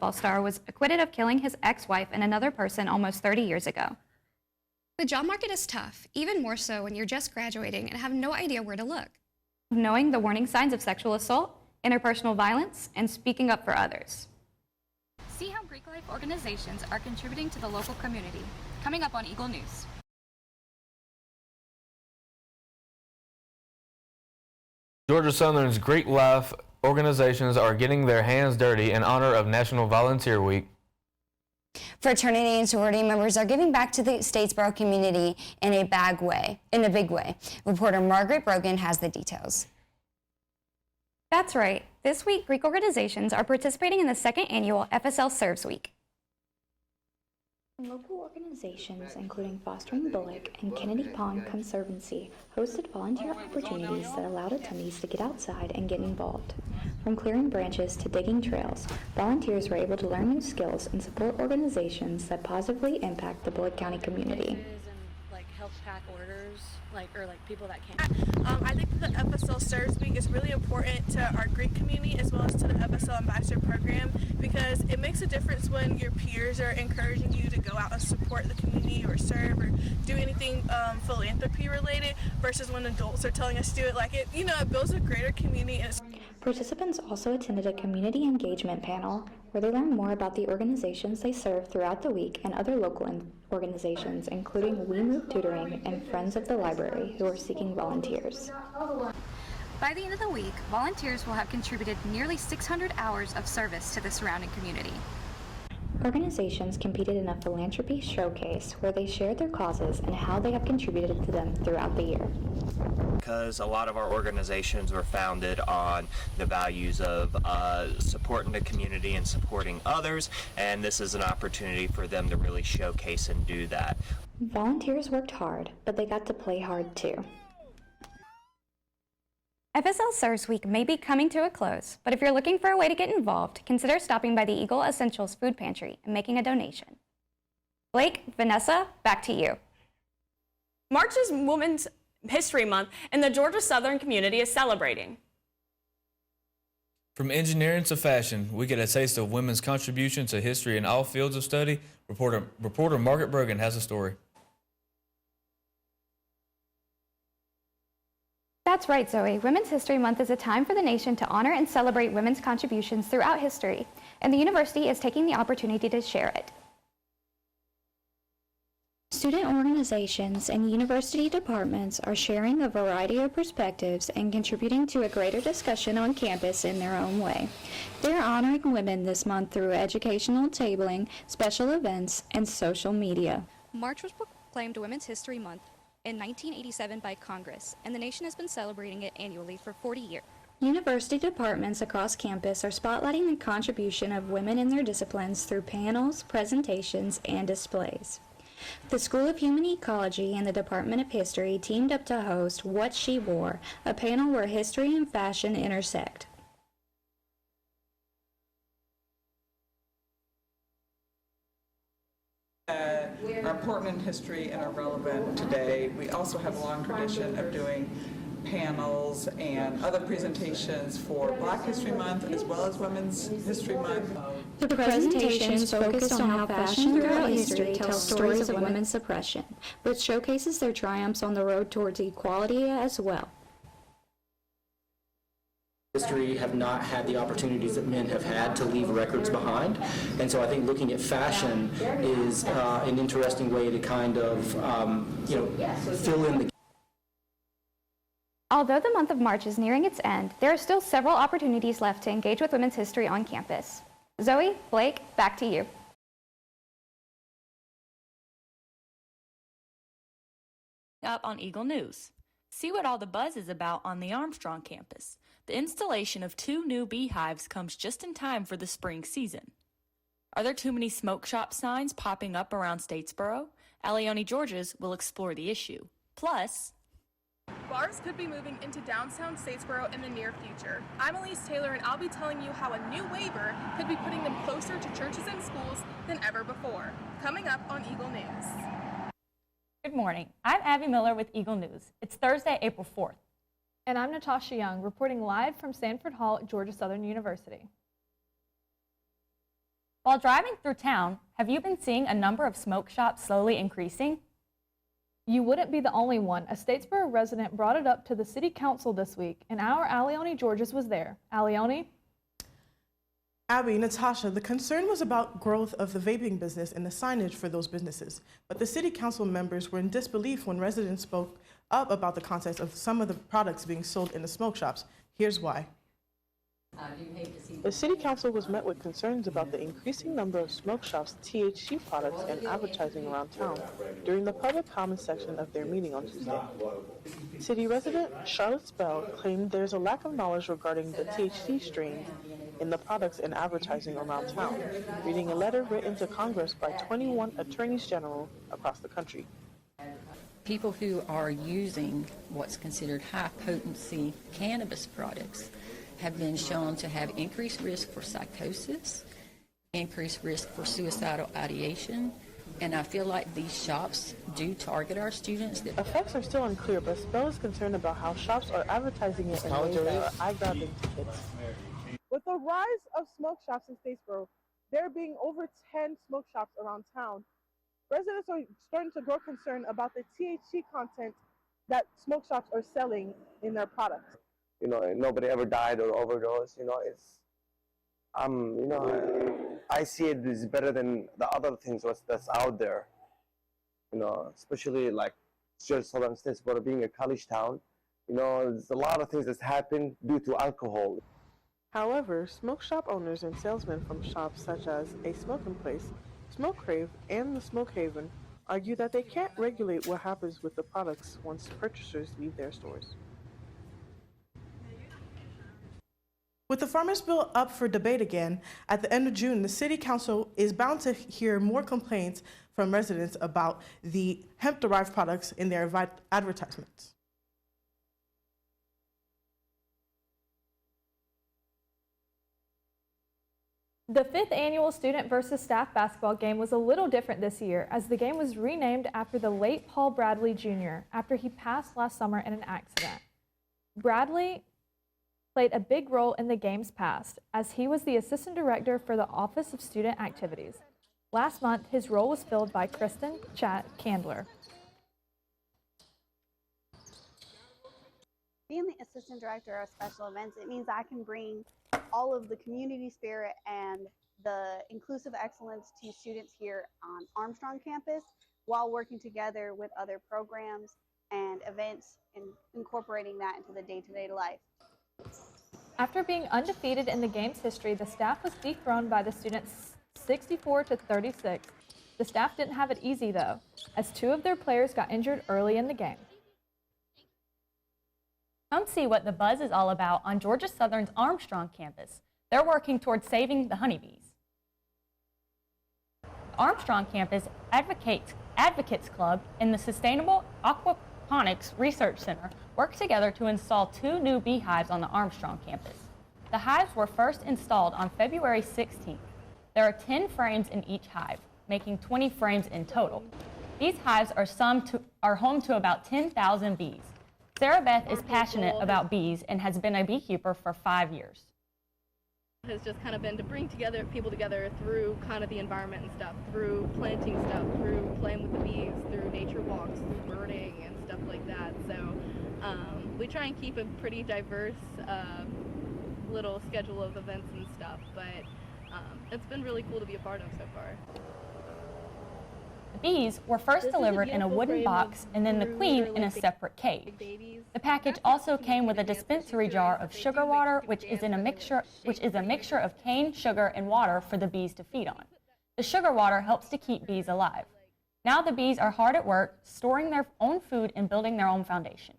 football star was acquitted of killing his ex-wife and another person almost 30 years ago. The job market is tough, even more so when you're just graduating and have no idea where to look. Knowing the warning signs of sexual assault, interpersonal violence, and speaking up for others. See how Greek life organizations are contributing to the local community. Coming up on Eagle News. Georgia Southern's Greek life organizations are getting their hands dirty in honor of National Volunteer Week. Fraternity and sorority members are giving back to the Statesboro community in a big way. Reporter Margaret Brogan has the details. That's right. This week, Greek organizations are participating in the second annual FSL Serves Week. Local organizations, including Fostering Bullock and Kennedy Pond Conservancy, hosted volunteer opportunities that allowed attendees to get outside and get involved. From clearing branches to digging trails, volunteers were able to learn new skills and support organizations that positively impact the Bullock County community. Help pack orders, or people that can't. I think the FSL Serves Week is really important to our Greek community as well as to the FSL Ambassador Program because it makes a difference when your peers are encouraging you to go out and support the community or serve or do anything philanthropy related versus when adults are telling us to do it. It builds a greater community. Participants also attended a community engagement panel where they learned more about the organizations they serve throughout the week and other local organizations, including We Move Tutoring and Friends of the Library, who are seeking volunteers. By the end of the week, volunteers will have contributed nearly 600 hours of service to the surrounding community. Organizations competed in a philanthropy showcase where they shared their causes and how they have contributed to them throughout the year. Because a lot of our organizations were founded on the values of supporting the community and supporting others, and this is an opportunity for them to really showcase and do that. Volunteers worked hard, but they got to play hard too. FSL Serves Week may be coming to a close, but if you're looking for a way to get involved, consider stopping by the Eagle Essentials Food Pantry and making a donation. Blake, Vanessa, back to you. March is Women's History Month, and the Georgia Southern community is celebrating. From engineering to fashion, we get a taste of women's contribution to history in all fields of study. Reporter Margaret Brogan has a story. That's right, Zoe. Women's History Month is a time for the nation to honor and celebrate women's contributions throughout history, and the university is taking the opportunity to share it. Student organizations and university departments are sharing a variety of perspectives and contributing to a greater discussion on campus in their own way. They're honoring women this month through educational tabling, special events, and social media. March was proclaimed Women's History Month in 1987 by Congress, and the nation has been celebrating it annually for 40 years. University departments across campus are spotlighting the contribution of women in their disciplines through panels, presentations, and displays. The School of Human Ecology and the Department of History teamed up to host What She Wore, a panel where history and fashion intersect. Are important in history and are relevant today. We also have a long tradition of doing panels and other presentations for Black History Month as well as Women's History Month. The presentations focused on how fashion throughout history tells stories of women's suppression, but showcases their triumphs on the road towards equality as well. History have not had the opportunities that men have had to leave records behind, and so I think looking at fashion is an interesting way to kind of fill in the. Although the month of March is nearing its end, there are still several opportunities left to engage with women's history on campus. Zoe, Blake, back to you. Up on Eagle News. See what all the buzz is about on the Armstrong campus. The installation of 2 new beehives comes just in time for the spring season. Are there too many smoke shop signs popping up around Statesboro? Alione Georges will explore the issue. Plus, bars could be moving into downtown Statesboro in the near future. I'm Elise Taylor, and I'll be telling you how a new waiver could be putting them closer to churches and schools than ever before. Coming up on Eagle News. Good morning. I'm Abby Miller with Eagle News. It's Thursday, April 4th. And I'm Natasha Young, reporting live from Sanford Hall at Georgia Southern University. While driving through town, have you been seeing a number of smoke shops slowly increasing? You wouldn't be the only one. A Statesboro resident brought it up to the city council this week, and our Alione Georges was there. Alione? Abby, Natasha, the concern was about growth of the vaping business and the signage for those businesses. But the city council members were in disbelief when residents spoke up about the context of some of the products being sold in the smoke shops. Here's why. The City Council was met with concerns about the increasing number of smoke shops, THC products, and advertising around town during the public comment section of their meeting on Tuesday. City resident Charlotte Spell claimed there's a lack of knowledge regarding the THC strains in the products and advertising around town, reading a letter written to Congress by 21 attorneys general across the country. People who are using what's considered high-potency cannabis products have been shown to have increased risk for psychosis, increased risk for suicidal ideation, and I feel like these shops do target our students. Effects are still unclear, but Spell is concerned about how shops are advertising it in ways that are eye-grabbing to kids. With the rise of smoke shops in Statesboro, there being over 10 smoke shops around town, residents are starting to grow concerned about the THC content that smoke shops are selling in their products. You know, nobody ever died or overdosed. You know, it's, you know, I see it as better than the other things that's out there. You know, especially like Georgia Southern Statesboro being a college town. You know, there's a lot of things that's happened due to alcohol. However, smoke shop owners and salesmen from shops such as A Smoking Place, Smoke Crave, and the Smoke Haven argue that they can't regulate what happens with the products once purchasers leave their stores. With the Farmers Bill up for debate again, at the end of June, the City Council is bound to hear more complaints from residents about the hemp-derived products in their advertisements. The 5th annual student versus staff basketball game was a little different this year, as the game was renamed after the late Paul Bradley Jr. after he passed last summer in an accident. Bradley played a big role in the game's past, as he was the assistant director for the Office of Student Activities. Last month, his role was filled by Kristen Candler. Being the assistant director of special events, it means I can bring all of the community spirit and the inclusive excellence to students here on Armstrong campus while working together with other programs and events and incorporating that into the day-to-day life. After being undefeated in the game's history, the staff was dethroned by the students 64-36. The staff didn't have it easy though, as 2 of their players got injured early in the game. Come see what the buzz is all about on Georgia Southern's Armstrong campus. They're working towards saving the honeybees. The Armstrong campus Advocates Club and the Sustainable Aquaponics Research Center worked together to install 2 new beehives on the Armstrong campus. The hives were first installed on February 16th. There are 10 frames in each hive, making 20 frames in total. These hives are home to about 10,000 bees. Sarah Beth is passionate about bees and has been a beekeeper for 5 years. Has just kind of been to bring people together through kind of the environment and stuff, through planting stuff, through playing with the bees, through nature walks, through birding and stuff like that. So we try and keep a pretty diverse little schedule of events and stuff, but it's been really cool to be a part of so far. The bees were first delivered in a wooden box and then the queen in a separate cage. The package also came with a dispensary jar of sugar water, which is a mixture of cane, sugar, and water for the bees to feed on. The sugar water helps to keep bees alive. Now the bees are hard at work, storing their own food and building their own foundation.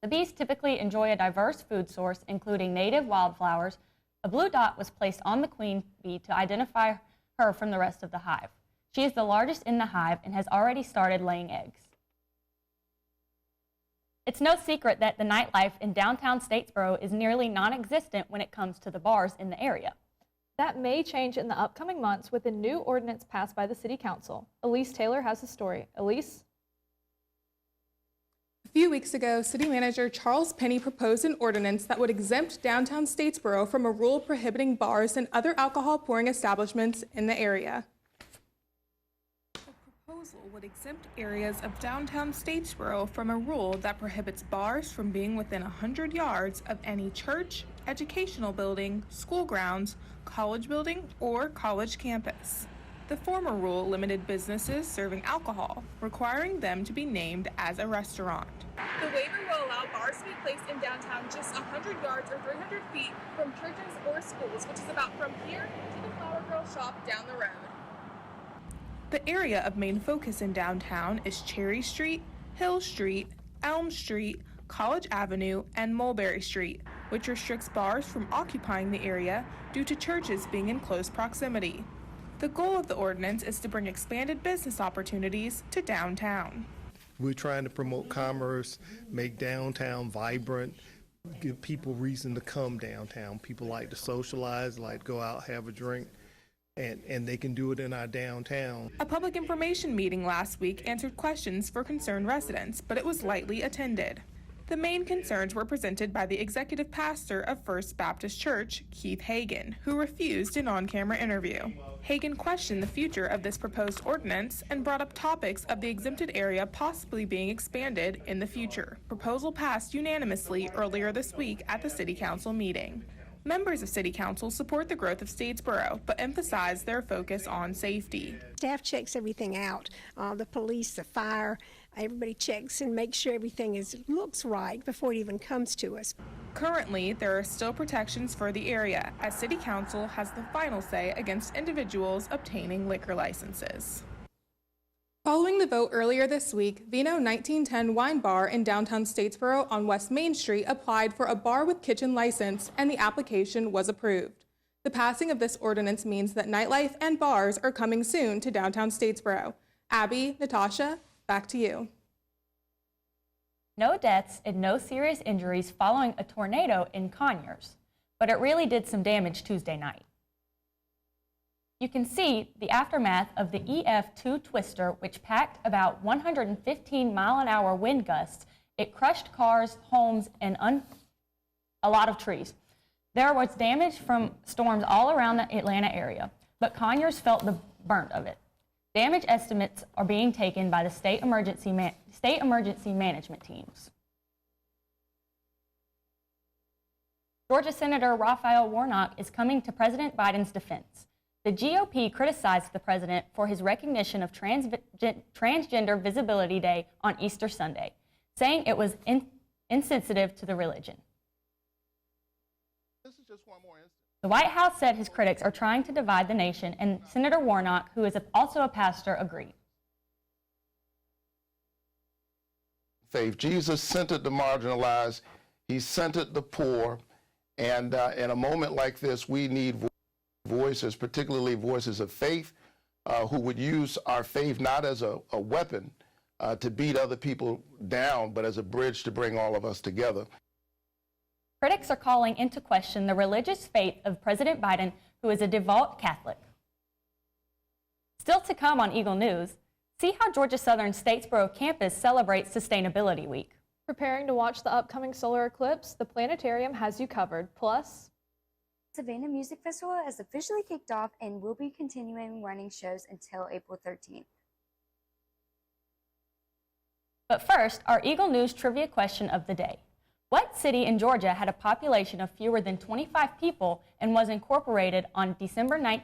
The bees typically enjoy a diverse food source, including native wildflowers. A blue dot was placed on the queen bee to identify her from the rest of the hive. She is the largest in the hive and has already started laying eggs. It's no secret that the nightlife in downtown Statesboro is nearly non-existent when it comes to the bars in the area. That may change in the upcoming months with a new ordinance passed by the City Council. Elise Taylor has the story. Elise? few weeks ago, City Manager Charles Penny proposed an ordinance that would exempt downtown Statesboro from a rule prohibiting bars and other alcohol pouring establishments in the area. The proposal would exempt areas of downtown Statesboro from a rule that prohibits bars from being within 100 yards of any church, educational building, school grounds, college building, or college campus. The former rule limited businesses serving alcohol, requiring them to be named as a restaurant. The waiver will allow bars to be placed in downtown just 100 yards or 300 feet from churches or schools, which is about from here to the Flower Girl shop down the road. The area of main focus in downtown is Cherry Street, Hill Street, Elm Street, College Avenue, and Mulberry Street, which restricts bars from occupying the area due to churches being in close proximity. The goal of the ordinance is to bring expanded business opportunities to downtown. We're trying to promote commerce, make downtown vibrant, give people reason to come downtown. People like to socialize, like to go out, have a drink, and they can do it in our downtown. A public information meeting last week answered questions for concerned residents, but it was lightly attended. The main concerns were presented by the executive pastor of First Baptist Church, Keith Hagan, who refused an on-camera interview. Hagan questioned the future of this proposed ordinance and brought up topics of the exempted area possibly being expanded in the future. Proposal passed unanimously earlier this week at the City Council meeting. Members of City Council support the growth of Statesboro, but emphasize their focus on safety. Staff checks everything out. The police, the fire, everybody checks and makes sure everything looks right before it even comes to us. Currently, there are still protections for the area, as City Council has the final say against individuals obtaining liquor licenses. Following the vote earlier this week, Vino 1910 Wine Bar in downtown Statesboro on West Main Street applied for a bar with kitchen license, and the application was approved. The passing of this ordinance means that nightlife and bars are coming soon to downtown Statesboro. Abby, Natasha, back to you. No deaths and no serious injuries following a tornado in Conyers, but it really did some damage Tuesday night. You can see the aftermath of the EF2 twister, which packed about 115 mile-an-hour wind gusts. It crushed cars, homes, and a lot of trees. There was damage from storms all around the Atlanta area, but Conyers felt the brunt of it. Damage estimates are being taken by the state emergency management teams. Georgia Senator Raphael Warnock is coming to President Biden's defense. The GOP criticized the president for his recognition of Transgender Visibility Day on Easter Sunday, saying it was insensitive to the religion. This is just one more instance. The White House said his critics are trying to divide the nation, and Senator Warnock, who is also a pastor, agreed. Faith. Jesus centered the marginalized. He centered the poor. And in a moment like this, we need voices, particularly voices of faith, who would use our faith not as a weapon to beat other people down, but as a bridge to bring all of us together. Critics are calling into question the religious faith of President Biden, who is a devout Catholic. Still to come on Eagle News, see how Georgia Southern Statesboro campus celebrates Sustainability Week. Preparing to watch the upcoming solar eclipse, the planetarium has you covered. Plus, Savannah Music Festival has officially kicked off and will be continuing running shows until April 13th. But first, our Eagle News trivia question of the day. What city in Georgia had a population of fewer than 25 people and was incorporated on December 19th?